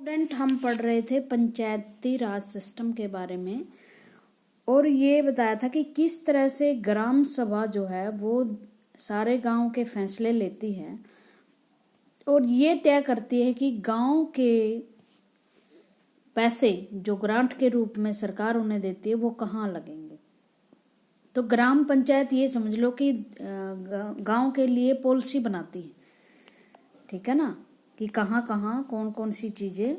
Student हम पढ़ रहे थे पंचायती राज सिस्टम के बारे में और ये बताया था कि किस तरह से ग्राम सभा जो है वो सारे गांव के फैसले लेती है और ये तय करती है कि गांव के पैसे जो ग्रांट के रूप में सरकार उन्हें देती है वो कहाँ लगेंगे। तो ग्राम पंचायत ये समझ लो कि गांव के लिए पॉलिसी बनाती है, ठीक है ना, कि कहाँ कहाँ कौन कौन सी चीज़ें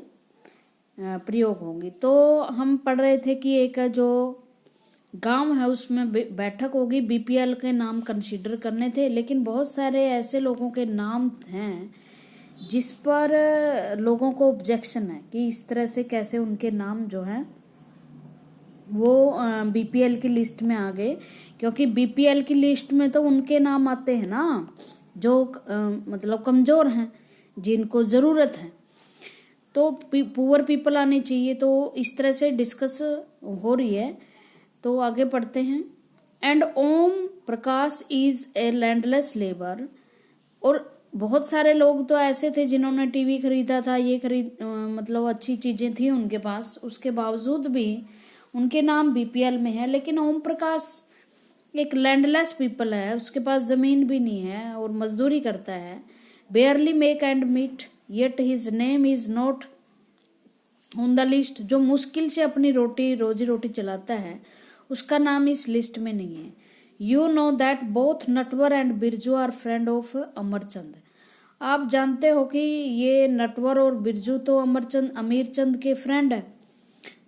प्रयोग होंगी। तो हम पढ़ रहे थे कि एक जो गांव है उसमें बैठक होगी, बीपीएल के नाम कंसीडर करने थे, लेकिन बहुत सारे ऐसे लोगों के नाम हैं जिस पर लोगों को ऑब्जेक्शन है कि इस तरह से कैसे उनके नाम जो हैं वो बीपीएल की लिस्ट में आ गए, क्योंकि बीपीएल की लिस्ट में तो उनके नाम आते हैं ना जो मतलब कमज़ोर हैं, जिनको ज़रूरत है, तो पुअर पीपल आने चाहिए। तो इस तरह से डिस्कस हो रही है। तो आगे पढ़ते हैं। And Om Prakash is a landless labour. और बहुत सारे लोग तो ऐसे थे जिन्होंने टीवी खरीदा था, ये मतलब अच्छी चीज़ें थी उनके पास, उसके बावजूद भी उनके नाम बीपीएल में है। लेकिन ओम प्रकाश एक लैंडलेस पीपल है, उसके पास ज़मीन भी नहीं है और मजदूरी करता है। Barely make end meet yet his name is not on the list. जो मुश्किल से अपनी रोजी रोटी चलाता है उसका नाम इस लिस्ट में नहीं है। You know that both Natwar and Birju are friend of Amarchand. आप जानते हो कि ये नटवर और बिरजू तो अमीरचंद के फ्रेंड है।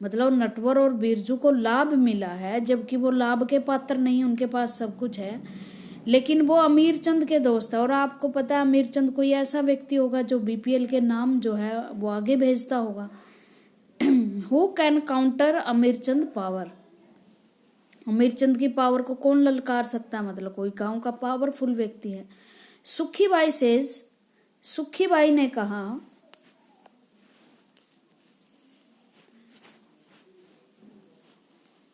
मतलब नटवर और बिरजू को लाभ मिला है, जबकि वो लाभ के पात्र नहीं, उनके पास सब कुछ है, लेकिन वो अमीरचंद के दोस्त है। और आपको पता है अमीरचंद कोई ऐसा व्यक्ति होगा जो बीपीएल के नाम जो है वो आगे भेजता होगा। Who can counter Amirchand power. Amirchand की पावर को कौन ललकार सकता है, मतलब कोई गांव का पावरफुल व्यक्ति है। सुखीबाई ने कहा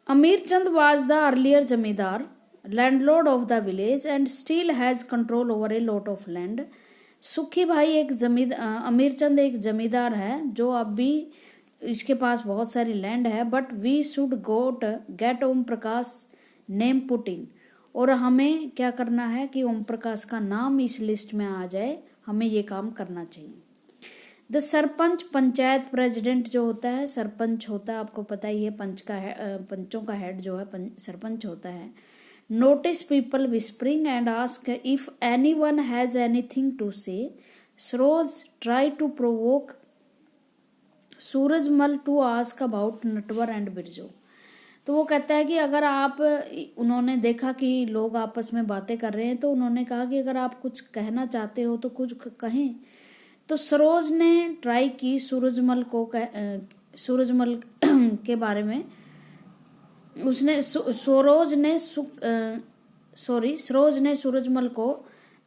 अमीरचंद was the earlier जमींदार, landlord of the village and still has control over a lot of land. सुखी भाई अमीरचंद एक जमींदार है जो अब भी इसके पास बहुत सारी लैंड है, but we should get Om Prakash name put in. और हमें क्या करना है कि ओम प्रकाश का नाम इस लिस्ट में आ जाए, हमें ये काम करना चाहिए। द सरपंच, पंचायत प्रेसिडेंट जो होता है, सरपंच होता है, आपको पता ही है, पंचों का हेड जो है सरपंच होता है। Notice people whispering and ask if anyone has anything to say. Saroj try to provoke Surajmal to ask about Natwar and Birju. तो वो कहता है कि अगर आप, उन्होंने देखा कि लोग आपस में बातें कर रहे हैं, तो उन्होंने कहा कि अगर आप कुछ कहना चाहते हो तो कुछ कहें। तो सरोज ने ट्राई की सूरजमल के बारे में, उसने सरोज ने सूरजमल को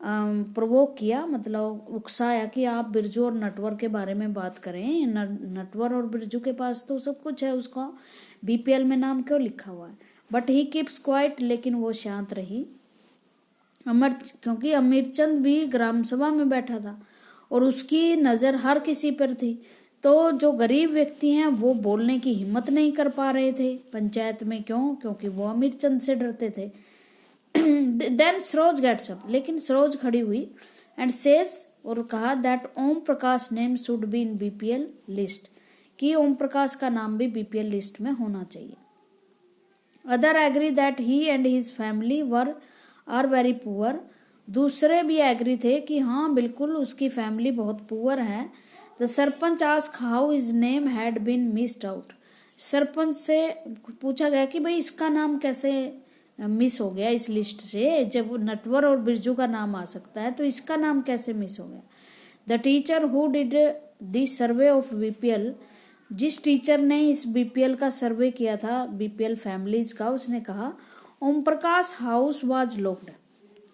प्रोवोक किया, मतलब उकसाया कि आप बिरजू और नटवर के बारे में बात करें। नटवर और बिरजू के पास तो सब कुछ है, उसका बीपीएल में नाम क्यों लिखा हुआ है। बट ही कीप्स क्वाइट, लेकिन वो शांत रही। क्योंकि अमीरचंद भी ग्राम सभा में बैठा था और उसकी नज़र हर किसी पर थी। तो जो गरीब व्यक्ति हैं वो बोलने की हिम्मत नहीं कर पा रहे थे पंचायत में। क्यों? क्योंकि वो अमीरचंद से डरते थे। देन सरोज गेट्स अप, लेकिन सरोज खड़ी हुई एंड सेज, और कहा that Om Prakash name should be in BPL list, कि ओम प्रकाश का नाम भी बीपीएल लिस्ट में होना चाहिए। Other agree that he and his family are very poor. दूसरे भी एग्री थे कि हाँ बिल्कुल उसकी फैमिली बहुत पुअर है। The sarpanch ask how his name had been missed out. Sarpanch से पूछा गया कि भाई इसका नाम कैसे मिस हो गया इस लिस्ट से, जब नटवर और बिरजू का नाम आ सकता है तो इसका नाम कैसे मिस हो गया। The teacher who did the survey of BPL, जिस टीचर ने इस बीपीएल का सर्वे किया था, बीपीएल फैमिलीज का, उसने कहा Om Prakash house was locked.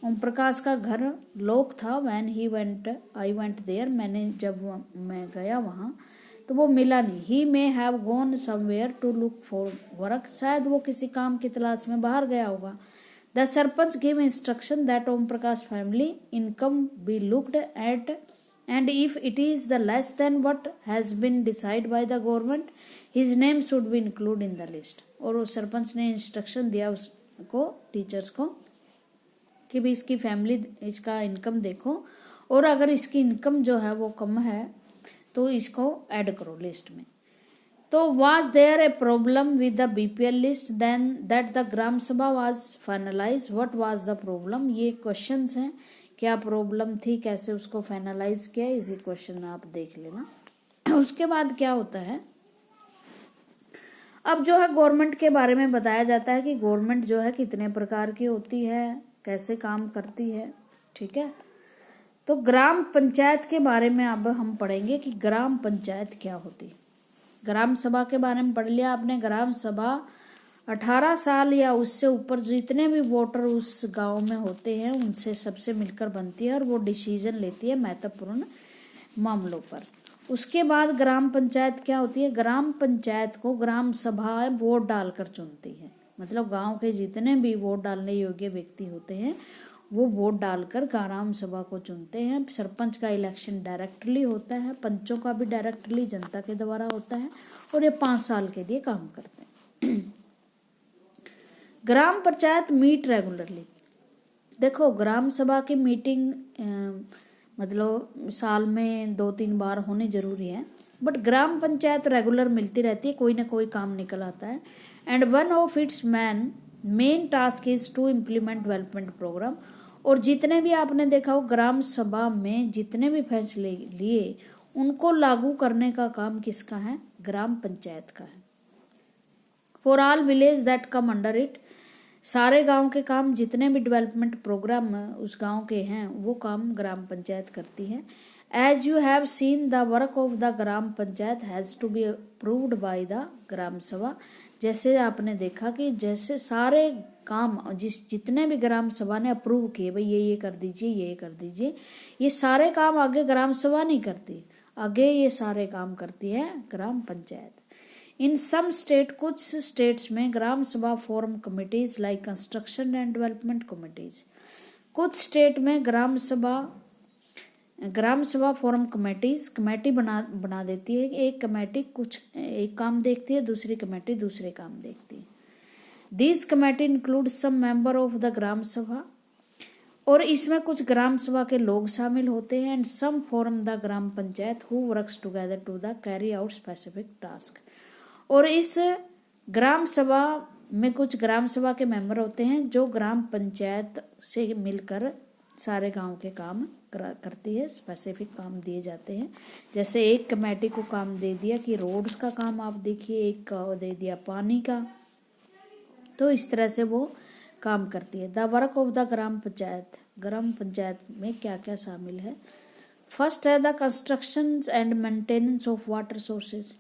Om Prakash का घर लॉक था। व्हेन आई वेंट देयर, जब मैं गया वहाँ तो वो मिला नहीं। He may have gone somewhere to look for work, शायद वो किसी काम की तलाश में बाहर गया होगा। The sarpanch give instruction that Om Prakash family income be looked at and if it is the less than what has been decided by the government, his name should be included in the list. और वो सरपंच ने instruction दिया उसको, teachers को, कि भी इसकी family, इसका इनकम देखो, और अगर इसकी इनकम जो है वो कम है तो इसको ऐड करो लिस्ट में. तो was there a problem with the BPL list then that the ग्राम सभा was finalized? What was the problem? ये क्वेश्चंस हैं, क्या प्रॉब्लम थी, कैसे उसको फाइनलाइज किया, इसी क्वेश्चन आप देख लेना. उसके बाद क्या होता है, अब जो है गवर्नमेंट के बारे में बताया जाता है कि गवर्नमेंट जो है कितने प्रकार की होती है, कैसे काम करती है. ठीक है, तो ग्राम पंचायत के बारे में अब हम पढ़ेंगे कि ग्राम पंचायत क्या होती है. ग्राम सभा के बारे में पढ़ लिया आपने. ग्राम सभा 18 साल या उससे ऊपर जितने भी वोटर उस गांव में होते हैं उनसे सबसे मिलकर बनती है और वो डिसीजन लेती है महत्वपूर्ण मामलों पर. उसके बाद ग्राम पंचायत क्या होती है, ग्राम पंचायत को ग्राम सभा वोट डालकर चुनती है. मतलब गांव के जितने भी वोट डालने योग्य व्यक्ति होते हैं वो वोट डालकर ग्राम सभा को चुनते हैं. सरपंच का इलेक्शन डायरेक्टली होता है, पंचों का भी डायरेक्टली जनता के द्वारा होता है, और ये 5 साल के लिए काम करते हैं. ग्राम पंचायत मीट रेगुलरली. देखो ग्राम सभा की मीटिंग मतलब साल में 2-3 बार होनी जरूरी है, बट ग्राम पंचायत रेगुलर मिलती रहती है, कोई ना कोई काम निकल आता है. And one of its main task is to implement development program. और जितने भी आपने देखा हो ग्राम सभा में जितने भी फैसले लिए उनको लागू करने का काम किसका है, ग्राम पंचायत का है. For all village that come under it, सारे गांव के काम जितने भी डेवलपमेंट प्रोग्राम उस गांव के हैं वो काम ग्राम पंचायत करती है. As you have seen the work of the gram panchayat has to be approved by the gram sabha. जैसे आपने देखा कि जैसे सारे काम जितने भी ग्राम सभा ने अप्रूव किए, भाई ये कर दीजिए, ये कर दीजिए, ये सारे काम आगे ग्राम सभा नहीं करती, आगे ये सारे काम करती है ग्राम पंचायत. इन सम स्टेट, कुछ स्टेट्स में ग्राम सभा form committees like construction and development committees. कुछ स्टेट में ग्राम सभा फॉर्म कमेटी बना देती है. एक कमेटी कुछ एक काम देखती है, दूसरी कमेटी दूसरे काम देखती है. This committee include some member of the gram sabha, और इसमें कुछ ग्राम सभा के लोग शामिल होते हैं. And some form the gram panchayat who works together to the carry out specific task. और इस ग्राम सभा में कुछ ग्राम सभा के मेंबर होते हैं जो ग्राम पंचायत से मिलकर सारे गांव के काम करती है. स्पेसिफिक काम दिए जाते हैं, जैसे एक कमेटी को काम दे दिया कि रोड्स का काम आप देखिए, एक का दे दिया पानी का, तो इस तरह से वो काम करती है. The work of the gram panchayat. ग्राम पंचायत में क्या क्या शामिल है. फर्स्ट है the construction and maintenance of water sources.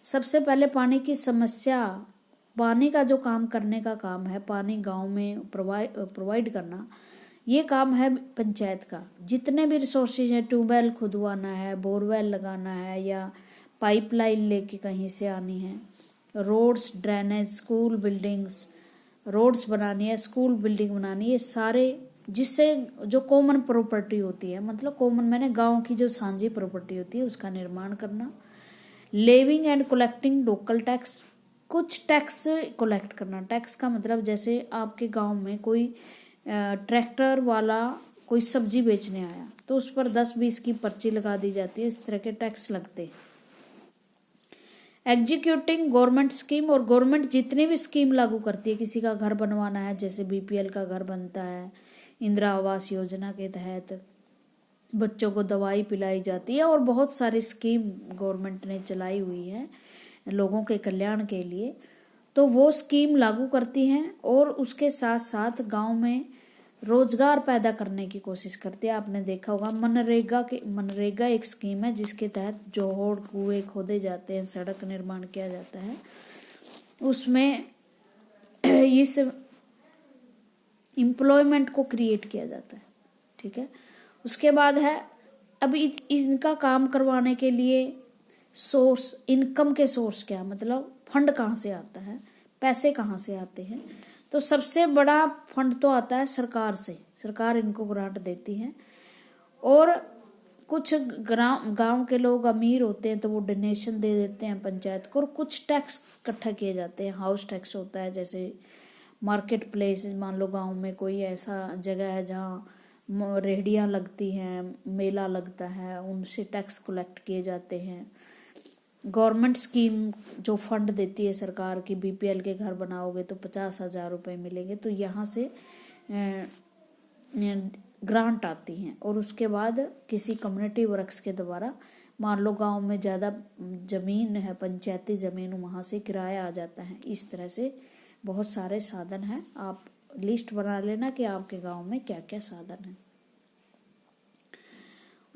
सबसे पहले पानी की समस्या, पानी का जो काम करने का काम है, पानी गांव में प्रोवाइड करना, ये काम है पंचायत का. जितने भी रिसोर्सेज हैं, ट्यूबवेल खुदवाना है, बोरवेल लगाना है, या पाइपलाइन लेके कहीं से आनी है, roads, drainage, school buildings, roads बनानी है, स्कूल बिल्डिंग बनानी है, ये सारे जिससे जो कॉमन प्रॉपर्टी होती है, मतलब कॉमन मैंने गांव की जो साझी प्रॉपर्टी होती है उसका निर्माण करना. Levying and collecting local tax. कुछ टैक्स कलेक्ट करना. टैक्स का मतलब जैसे आपके गांव में कोई ट्रैक्टर वाला कोई सब्जी बेचने आया तो उस पर 10-20 की पर्ची लगा दी जाती है, इस तरह के टैक्स लगते हैं. Executing government scheme. और गवर्नमेंट जितनी भी स्कीम लागू करती है, किसी का घर बनवाना है, जैसे बीपीएल का घर बनता है, इंदिरा आवास योजना के तहत बच्चों को दवाई पिलाई जाती है, और बहुत सारी स्कीम गवर्नमेंट ने चलाई हुई है लोगों के कल्याण के लिए, तो वो स्कीम लागू करती हैं. और उसके साथ साथ गांव में रोजगार पैदा करने की कोशिश करती है. आपने देखा होगा मनरेगा एक स्कीम है जिसके तहत जोहड़ कुएं खोदे जाते हैं, सड़क निर्माण किया जाता है, उसमें इस एम्प्लॉयमेंट को क्रिएट किया जाता है. ठीक है, उसके बाद है अब इनका काम करवाने के लिए सोर्स, इनकम के सोर्स क्या, मतलब फंड कहाँ से आता है, पैसे कहाँ से आते हैं. तो सबसे बड़ा फंड तो आता है सरकार से, सरकार इनको ग्रांट देती है. और कुछ गांव के लोग अमीर होते हैं तो वो डोनेशन दे देते हैं पंचायत को, और कुछ टैक्स इकट्ठा किए जाते हैं। हाउस टैक्स होता है, जैसे मार्केट प्लेस, मान लो गांव में कोई ऐसा जगह है जहाँ रेहड़ियाँ लगती हैं, मेला लगता है, उनसे टैक्स कलेक्ट किए जाते हैं। गवर्नमेंट स्कीम जो फंड देती है सरकार की, बीपीएल के घर बनाओगे तो 50,000 रुपये मिलेंगे, तो यहाँ से ग्रांट आती हैं। और उसके बाद किसी कम्युनिटी वर्क्स के द्वारा, मान लो गांव में ज़्यादा ज़मीन है, पंचायती ज़मीन, वहाँ से किराया आ जाता है। इस तरह से बहुत सारे साधन हैं, आप लिस्ट बना लेना कि आपके गांव में क्या क्या साधन हैं।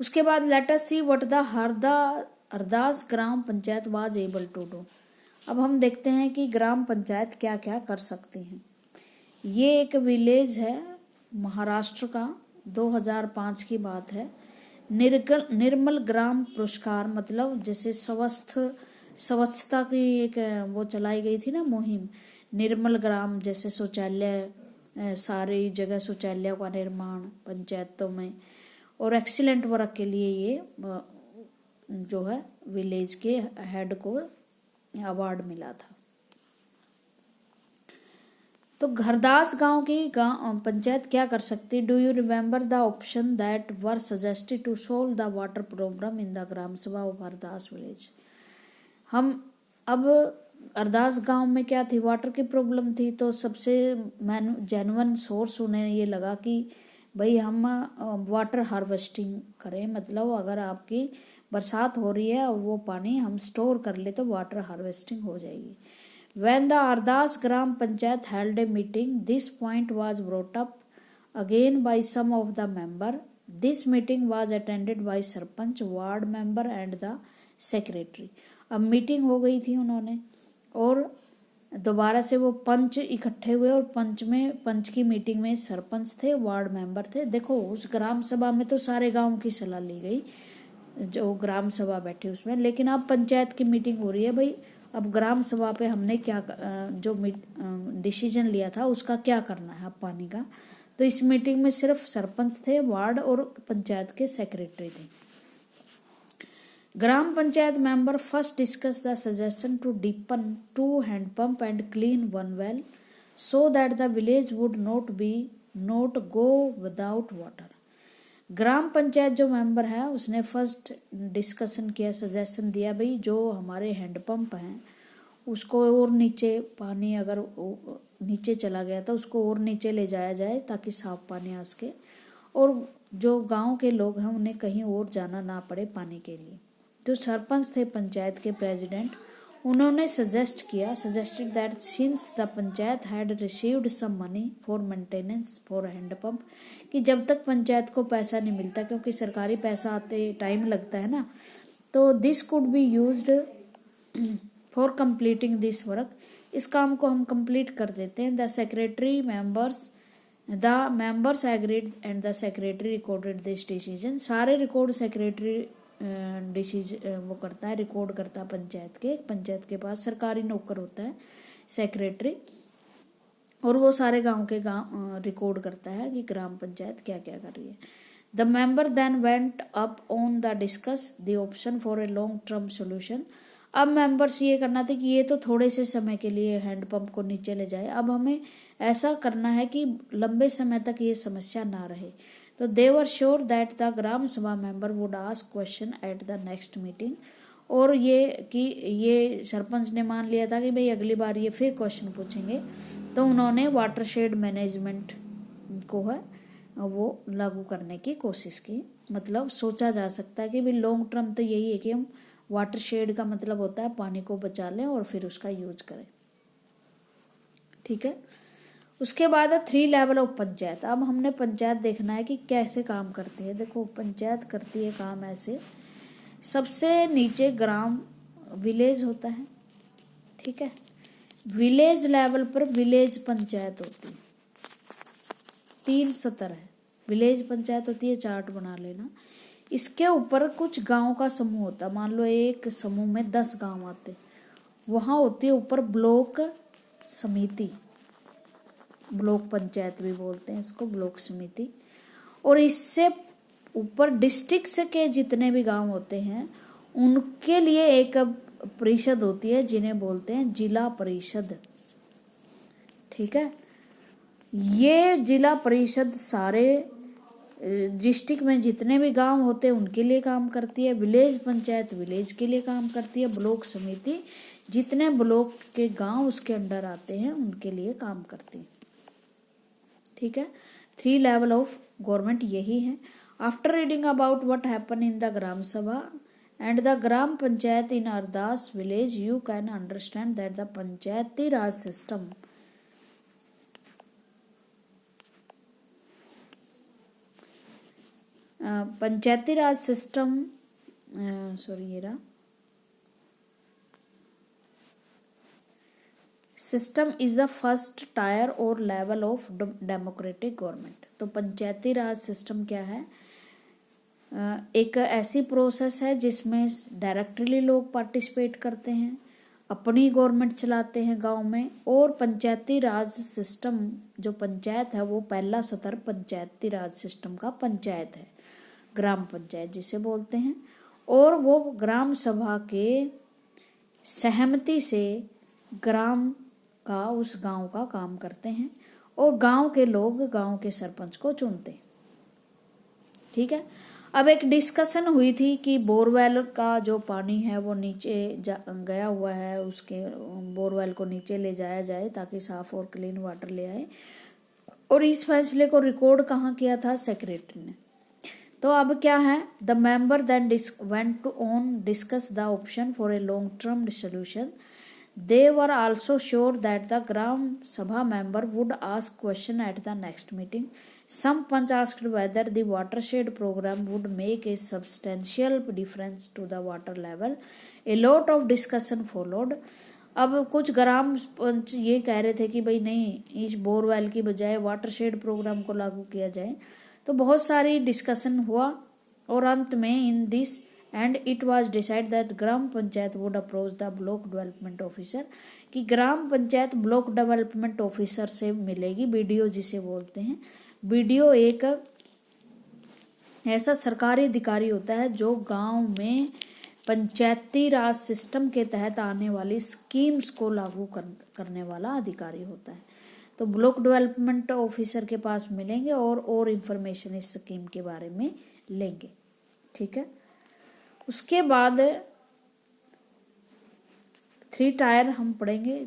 उसके बाद let us see what the Hardas gram panchayat was able to do. अब हम देखते हैं कि ग्राम पंचायत क्या क्या कर सकती हैं। ये एक विलेज है महाराष्ट्र का, 2005 की बात है। निर्मल ग्राम पुरस्कार, मतलब जैसे स्वच्छता की एक वो चलाई गई थी ना मुहिम, निर्मल ग्राम, जैसे शौचालय, सारी जगह शौचालयों का निर्माण पंचायतों में, और एक्सीलेंट वर्क के लिए ये जो है विलेज के हेड को अवार्ड मिला था। तो घरदास गांव की पंचायत क्या कर सकती? Do you remember the option that were suggested to solve the water problem in the gram sabha of Hardas village. हम अब अरदास गांव में क्या थी, वाटर की प्रॉब्लम थी, तो सबसे जेन्युइन सोर्स उन्हें ये लगा कि भाई हम वाटर हार्वेस्टिंग करें, मतलब अगर आपकी बरसात हो रही है और वो पानी हम स्टोर कर ले तो वाटर हार्वेस्टिंग हो जाएगी। When the Ardas Gram Panchayat held a meeting, this point was brought up again by some of the member. This meeting was attended by sarpanch, ward member and the secretary. अब meeting हो गई थी उन्होंने, और दोबारा से वो पंच इकट्ठे हुए, और पंच की मीटिंग में सरपंच थे, वार्ड मेंबर थे। देखो उस ग्राम सभा में तो सारे गांव की सलाह ली गई, जो ग्राम सभा बैठी उसमें, लेकिन अब पंचायत की मीटिंग हो रही है। भाई अब ग्राम सभा पे हमने क्या जो डिसीजन लिया था उसका क्या करना है अब पानी का, तो इस मीटिंग में सिर्फ सरपंच थे, वार्ड और पंचायत के सेक्रेटरी थे। Gram panchayat member first discuss the suggestion to deepen 2 handpump and clean 1 well so that the village would not go without water. Gram panchayat जो मेंबर है उसने फर्स्ट डिस्कशन किया, सजेशन दिया, भाई जो हमारे हैंडपंप हैं उसको और नीचे, पानी अगर नीचे चला गया तो उसको और नीचे ले जाया जाए ताकि साफ पानी आ सके, और जो गांव के लोग हैं उन्हें कहीं और जाना ना पड़े पानी के लिए। जो सरपंच थे पंचायत के प्रेसिडेंट, उन्होंने suggested that since the panchayat had received some money for maintenance for handpump, कि जब तक पंचायत को पैसा नहीं मिलता, क्योंकि सरकारी पैसा आते टाइम लगता है ना, तो this could be used for completing this work, इस काम को हम कंप्लीट कर देते हैं। The members agreed and the secretary recorded this decision. सारे रिकॉर्ड सेक्रेटरी डिसीजन वो करता है, रिकॉर्ड करता है पंचायत के पास सरकारी नौकर होता है सेक्रेटरी, और वो सारे गांव रिकॉर्ड करता है कि ग्राम पंचायत क्या क्या कर रही है। The member then went up on the discuss the option for a long term solution. अब मेंबर्स ये करना था कि ये तो थोड़े से समय के लिए हैंडपंप को नीचे ले जाए, अब हमें ऐसा करना है कि लंबे समय तक ये समस्या ना रहे। तो दे were sure that the gram सभा member would ask question at the next meeting, और ये सरपंच ने मान लिया था कि भाई अगली बार ये फिर क्वेश्चन पूछेंगे, तो उन्होंने वाटरशेड मैनेजमेंट को है वो लागू करने की कोशिश की। मतलब सोचा जा सकता है कि भाई लॉन्ग टर्म तो यही है कि हम वाटरशेड का मतलब होता है पानी को बचा लें और फिर उसका यूज करें, ठीक है। उसके बाद है 3 लेवल ऑफ पंचायत। अब हमने पंचायत देखना है कि कैसे काम करती है। देखो पंचायत करती है काम ऐसे, सबसे नीचे ग्राम विलेज होता है, ठीक है। विलेज लेवल पर विलेज पंचायत होती है, 3 सतर है, विलेज पंचायत होती है, चार्ट बना लेना। इसके ऊपर कुछ गांव का समूह होता है, मान लो एक समूह में 10 गांव आते, वहां होती है ऊपर ब्लॉक समिति, ब्लॉक पंचायत भी बोलते हैं इसको, ब्लॉक समिति। और इससे ऊपर डिस्ट्रिक्ट के जितने भी गांव होते हैं उनके लिए एक परिषद होती है जिन्हें बोलते हैं जिला परिषद। ठीक है, ये जिला परिषद सारे डिस्ट्रिक्ट में जितने भी गांव होते हैं उनके लिए काम करती है। विलेज पंचायत विलेज के लिए काम करती है। ब्लॉक समिति जितने ब्लॉक के गांव उसके अंडर आते हैं उनके लिए काम करती है। ठीक है, 3 लेवल ऑफ गवर्नमेंट यही है। After reading about what happen in the gram sabha and the gram panchayat in Ardas village, you can understand that the panchayati raj system panchayati raj system system is the first tier और लेवल ऑफ डेमोक्रेटिक गवर्नमेंट। तो पंचायती राज सिस्टम क्या है? एक ऐसी process है जिसमें डायरेक्टली लोग पार्टिसिपेट करते हैं, अपनी गवर्नमेंट चलाते हैं गांव में। और पंचायती राज सिस्टम जो पंचायत है वो पहला स्तर पंचायती राज सिस्टम का पंचायत है, ग्राम पंचायत जिसे बोलते हैं। और वो ग्राम सभा के सहमति से ग्राम का उस गांव का काम करते हैं और गांव के लोग गांव के सरपंच को चुनते हैं। ठीक है, अब एक डिस्कशन हुई थी कि बोरवेल का जो पानी है वो नीचे गया हुआ है, उसके बोरवेल को नीचे ले जाया जाए ताकि साफ और क्लीन वाटर ले आए। और इस फैसले को रिकॉर्ड कहाँ किया था? सेक्रेटरी ने। तो अब क्या है? The member then went to on discuss the option for a long term solution. They were also sure that the Gram Sabha member would ask question at the next meeting. Some punch asked whether the watershed program would make a substantial difference to the water level. A lot of discussion followed. अब कुछ ग्राम पंच ये कह रहे थे कि भाई नहीं, इस बोरवेल की बजाय वाटरशेड प्रोग्राम को लागू किया जाए। तो बहुत सारी डिस्कशन हुआ और अंत में in this and it was decided that gram panchayat would approach the block development officer, कि ग्राम पंचायत ब्लॉक डेवलपमेंट ऑफिसर से मिलेगी, बीडीओ जिसे बोलते हैं। बीडीओ एक ऐसा सरकारी अधिकारी होता है जो गांव में पंचायती राज सिस्टम के तहत आने वाली स्कीम्स को लागू करने वाला अधिकारी होता है। तो ब्लॉक डेवलपमेंट ऑफिसर के पास मिलेंगे और इंफॉर्मेशन इस स्कीम के बारे में लेंगे। ठीक है, उसके बाद 3 टायर हम पढ़ेंगे।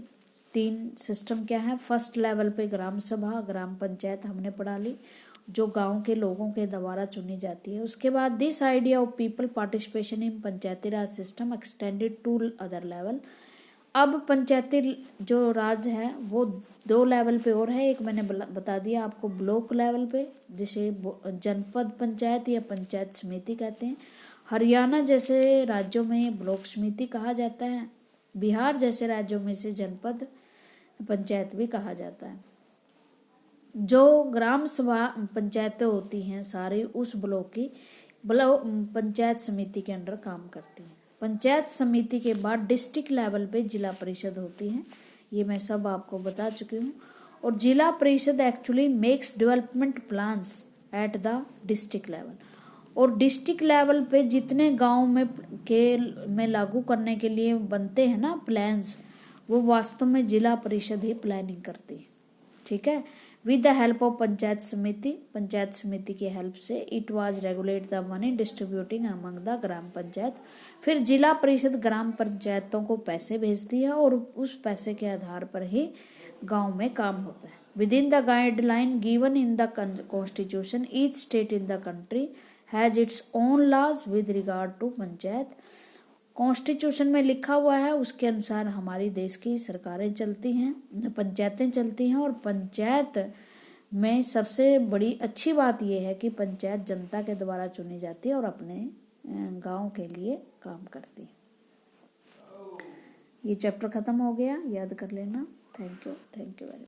3 सिस्टम क्या है? फर्स्ट लेवल पे ग्राम सभा ग्राम पंचायत हमने पढ़ा ली, जो गांव के लोगों के द्वारा चुनी जाती है। उसके बाद this idea of people participation in panchayati raj system extended to other level. अब पंचायती जो राज है वो 2 लेवल पे और है। एक मैंने बता दिया आपको ब्लॉक लेवल पे, जिसे जनपद पंचायत या पंचायत समिति कहते हैं। हरियाणा जैसे राज्यों में ब्लॉक समिति कहा जाता है। बिहार जैसे राज्यों में से जनपद पंचायत भी कहा जाता है। जो ग्राम सभा पंचायतें होती हैं सारी उस ब्लॉक की पंचायत समिति के अंडर काम करती हैं। पंचायत समिति के बाद डिस्ट्रिक्ट लेवल पे जिला परिषद होती है। ये मैं सब आपको बता चुकी हूँ। और जिला परिषद actually makes development plans at the district level. और डिस्ट्रिक्ट लेवल पे जितने गांव में लागू करने के लिए बनते हैं ना प्लान्स, वो वास्तव में जिला परिषद ही प्लानिंग करती है। ठीक है, with the help of panchayat samiti की हेल्प से it was regulate the money distributing among the gram panchayat. फिर जिला परिषद ग्राम पंचायतों को पैसे भेजती है और उस पैसे के आधार पर ही गांव में काम होता है। Within the guideline given in the constitution each state in the country has its own laws with regard to panchayat. Constitution में लिखा हुआ है उसके अनुसार हमारी देश की सरकारें चलती हैं, पंचायतें चलती हैं। और पंचायत में सबसे बड़ी अच्छी बात यह है कि पंचायत जनता के द्वारा चुनी जाती है और अपने गांव के लिए काम करती है। ये चैप्टर खत्म हो गया, याद कर लेना। Thank you very much.